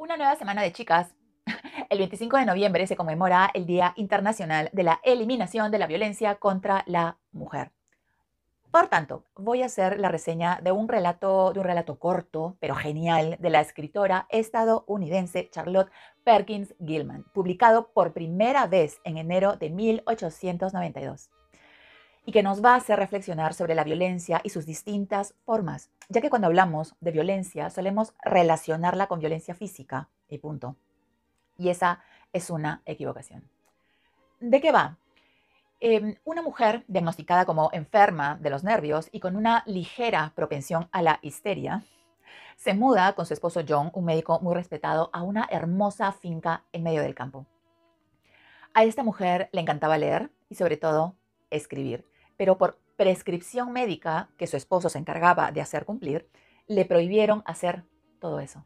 Una nueva semana de chicas. El 25 de noviembre se conmemora el Día Internacional de la Eliminación de la Violencia contra la Mujer. Por tanto, voy a hacer la reseña de un relato corto, pero genial, de la escritora estadounidense Charlotte Perkins Gilman, publicado por primera vez en enero de 1892, y que nos va a hacer reflexionar sobre la violencia y sus distintas formas, ya que cuando hablamos de violencia solemos relacionarla con violencia física y punto. Y esa es una equivocación. ¿De qué va? Una mujer diagnosticada como enferma de los nervios y con una ligera propensión a la histeria se muda con su esposo John, un médico muy respetado, a una hermosa finca en medio del campo. A esta mujer le encantaba leer y sobre todo escribir, pero por prescripción médica que su esposo se encargaba de hacer cumplir, le prohibieron hacer todo eso.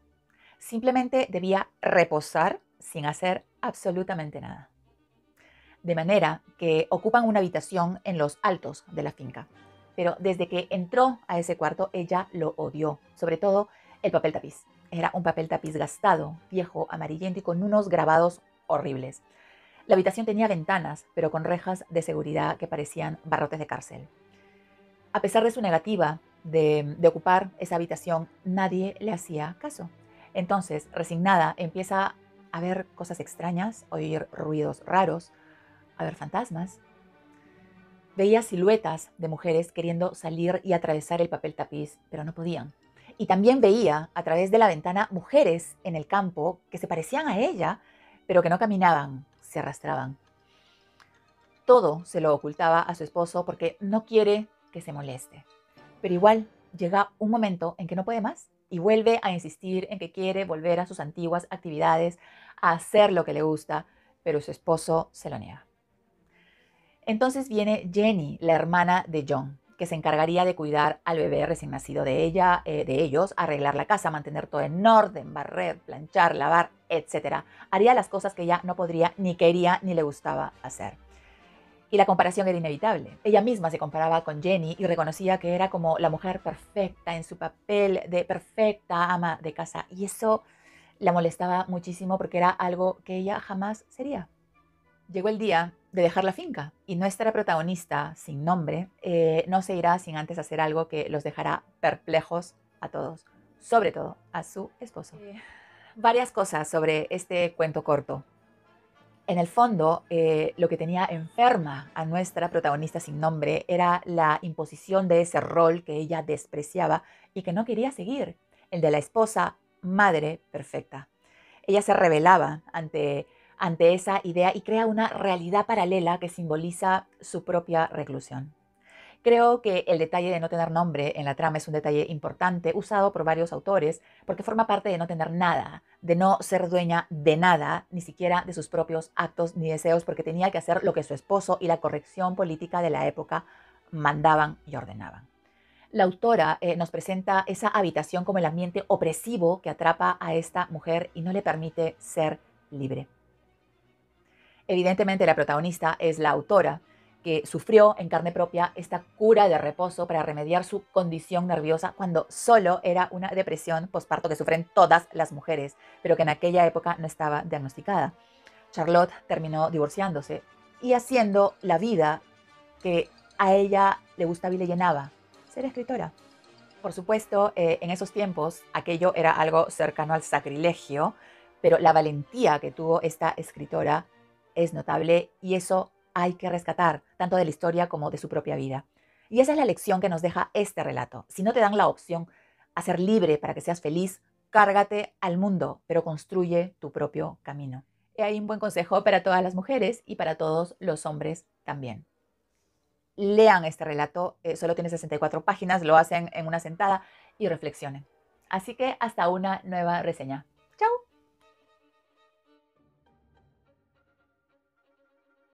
Simplemente debía reposar sin hacer absolutamente nada. De manera que ocupan una habitación en los altos de la finca. Pero desde que entró a ese cuarto, ella lo odió, sobre todo el papel tapiz. Era un papel tapiz gastado, viejo, amarillento y con unos grabados horribles. La habitación tenía ventanas, pero con rejas de seguridad que parecían barrotes de cárcel. A pesar de su negativa de ocupar esa habitación, nadie le hacía caso. Entonces, resignada, empieza a ver cosas extrañas, oír ruidos raros, a ver fantasmas. Veía siluetas de mujeres queriendo salir y atravesar el papel tapiz, pero no podían. Y también veía a través de la ventana mujeres en el campo que se parecían a ella, pero que no caminaban, se arrastraban. Todo se lo ocultaba a su esposo porque no quiere que se moleste. Pero igual llega un momento en que no puede más y vuelve a insistir en que quiere volver a sus antiguas actividades, a hacer lo que le gusta, pero su esposo se lo niega. Entonces viene Jenny, la hermana de John, que se encargaría de cuidar al bebé recién nacido de ella, de ellos, arreglar la casa, mantener todo en orden, barrer, planchar, lavar, etc. Haría las cosas que ella no podría, ni quería, ni le gustaba hacer. Y la comparación era inevitable. Ella misma se comparaba con Jenny y reconocía que era como la mujer perfecta en su papel de perfecta ama de casa. Y eso la molestaba muchísimo porque era algo que ella jamás sería. Llegó el día de dejar la finca y nuestra protagonista, sin nombre, no se irá sin antes hacer algo que los dejará perplejos a todos, sobre todo a su esposo. Varias cosas sobre este cuento corto. En el fondo, lo que tenía enferma a nuestra protagonista sin nombre era la imposición de ese rol que ella despreciaba y que no quería seguir, el de la esposa madre perfecta. Ella se rebelaba ante esa idea y crea una realidad paralela que simboliza su propia reclusión. Creo que el detalle de no tener nombre en la trama es un detalle importante, usado por varios autores, porque forma parte de no tener nada, de no ser dueña de nada, ni siquiera de sus propios actos ni deseos, porque tenía que hacer lo que su esposo y la corrección política de la época mandaban y ordenaban. La autora nos presenta esa habitación como el ambiente opresivo que atrapa a esta mujer y no le permite ser libre. Evidentemente la protagonista es la autora, que sufrió en carne propia esta cura de reposo para remediar su condición nerviosa cuando solo era una depresión posparto que sufren todas las mujeres, pero que en aquella época no estaba diagnosticada. Charlotte terminó divorciándose y haciendo la vida que a ella le gustaba y le llenaba, ser escritora. Por supuesto, en esos tiempos aquello era algo cercano al sacrilegio, pero la valentía que tuvo esta escritora es notable y eso hay que rescatar, tanto de la historia como de su propia vida. Y esa es la lección que nos deja este relato. Si no te dan la opción a ser libre para que seas feliz, cárgate al mundo, pero construye tu propio camino. Y hay un buen consejo para todas las mujeres y para todos los hombres también. Lean este relato, solo tiene 64 páginas, lo hacen en una sentada y reflexionen. Así que hasta una nueva reseña.